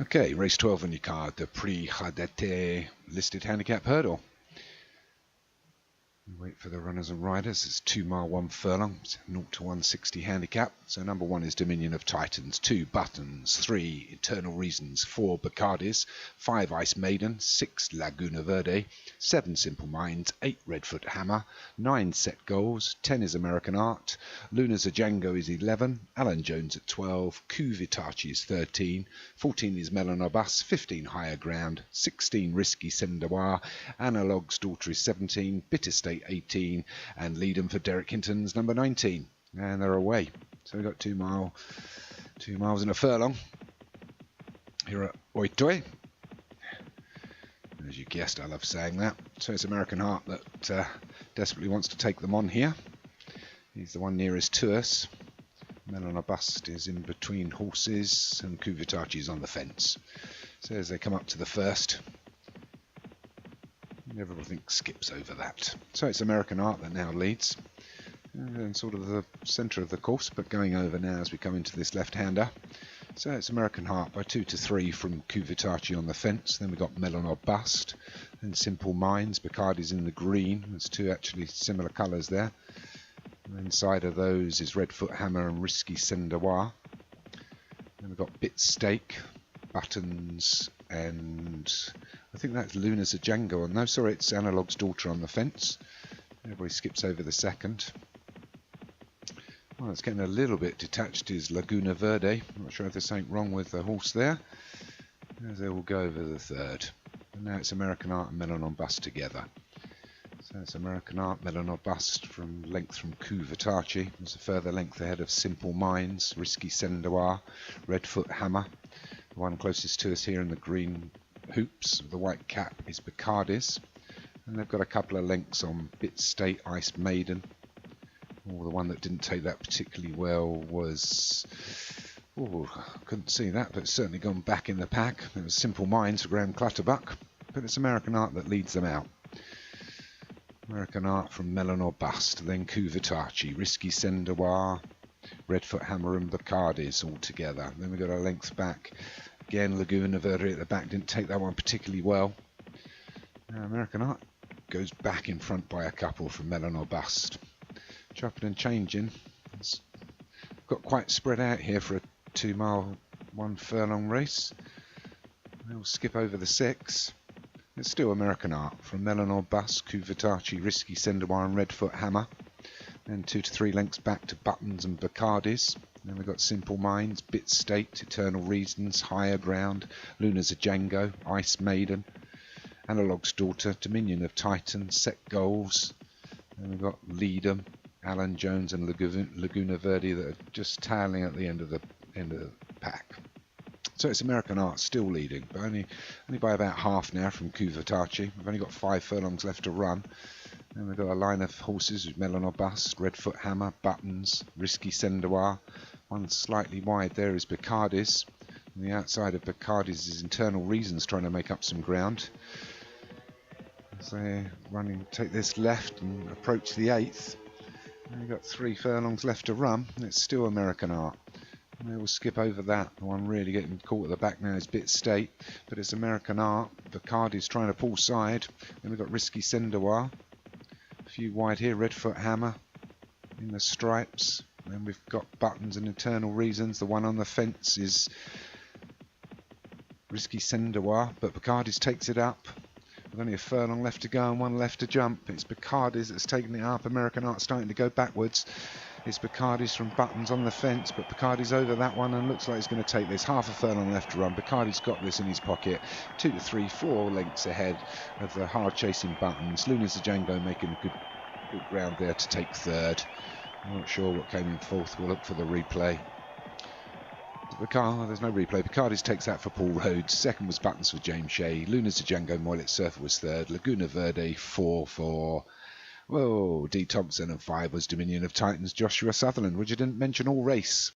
Okay, race 12 on your card, the Prix Hardatit listed handicap hurdle. We wait for the runners and riders. It's 2 mile 1 furlong, it's 0 to 160 handicap. So number 1 is Dominion of Titans, 2 Buttons, 3 Eternal Reasons, 4 Bacardis, 5 Ice Maiden, 6 Laguna Verde, 7 Simple Minds, 8 Redfoot Hammer, 9 Set Goals, 10 is American Art, Luna Zajango is 11, Alan Jones at 12, Q Vitachi is 13, 14 is Melanobus, 15 Higher Ground, 16 Risky Sendawa, Analog's Daughter is 17, Bitter State 18, and Leadham for Derek Hinton's number 19, and they're away. So we've got 2 miles and a furlong here at Oitoi. As you guessed, I love saying that. So it's American Heart that desperately wants to take them on here. He's the one nearest to us. Melanobust is in between horses, and Kuvitachi is on the fence. So as they come up to the first, everything skips over that. So it's American Art that now leads, and sort of the centre of the course, but going over now as we come into this left-hander. So it's American Heart by 2 to 3 from Kuvitachi on the fence. Then we've got Melanobust and Simple Minds. Bacardi's in the green. There's 2 actually similar colours there. And inside of those is Redfoot Hammer and Risky Sendawa. Then we've got Bit Stake, Buttons, and I think that's Luna Zajango. No, sorry, it's Analog's Daughter on the fence. Everybody skips over the second. Well, it's getting a little bit detached is Laguna Verde. I'm not sure if there's something wrong with the horse there. As they will go over the third. And now it's American Art and Melanobust together. So it's American Art, Melanobust from length from Kuvitachi. There's a further length ahead of Simple Minds, Risky Sendawa, Redfoot Hammer. The one closest to us here in the green hoops, the white cap, is Bacardis. And they've got a couple of lengths on Bit State, Ice Maiden. Oh, the one that didn't take that particularly well was... Oh, couldn't see that, but it's certainly gone back in the pack. It was Simple Minds for Graham Clutterbuck, but it's American Art that leads them out. American Art from Melanobust, then Kuvitachi, Risky Sendawa, Redfoot Hammer and Bacardis all together. Then we've got a length back. Again, Laguna Verde at the back, didn't take that one particularly well. Now American Art goes back in front by a couple from Melanobust. Chopping and changing. It's got quite spread out here for a 2 mile 1 furlong race. We'll skip over the 6. It's still American Art from Melanobust, Kuvitachi, Risky Sendawa and Redfoot Hammer. Then 2 to 3 lengths back to Buttons and Bacardis. Then we've got Simple Minds, Bit State, Eternal Reasons, Higher Ground, Luna Zajango, Ice Maiden, Analog's Daughter, Dominion of Titans, Set Goals. Then we've got Leadham, Alan Jones and Laguna Verde that are just tailing at the end of the pack. So it's American Art still leading, but only by about half now from Kuvitachi. We've only got 5 furlongs left to run. Then we've got a line of horses with Melanobust, Redfoot Hammer, Buttons, Risky Sendawa. One slightly wide there is Bacardis. On the outside of Bacardis is Eternal Reasons trying to make up some ground. As they take this left and approach the 8th. We've got 3 furlongs left to run. It's still American Art. And we'll skip over that. The one really getting caught at the back now is Bit State, but it's American Art. Bacardi's trying to pull side. Then we've got Risky Sendawa. A few wide here. Redfoot Hammer in the stripes. Then we've got Buttons and Eternal Reasons. The one on the fence is Risky Sendawa, but Bacardi's takes it up. With only a furlong left to go and 1 left to jump. It's Bacardis that's taking it up. American Art starting to go backwards. It's Bacardis from Buttons on the fence, but Bacardi's over that one and looks like he's going to take this. Half a furlong left to run. Bacardi's got this in his pocket. 2 to 3, 4 lengths ahead of the hard chasing Buttons. Luna Zajango making good ground there to take third. I'm not sure what came in fourth. We'll look for the replay. There's no replay. Bacardis takes that for Paul Rhodes. Second was Buttons for James Shea. Luna Zajango, Moylet Surfer was third. Laguna Verde 4 for D. Thompson, and 5 was Dominion of Titans Joshua Sutherland, which you didn't mention all race.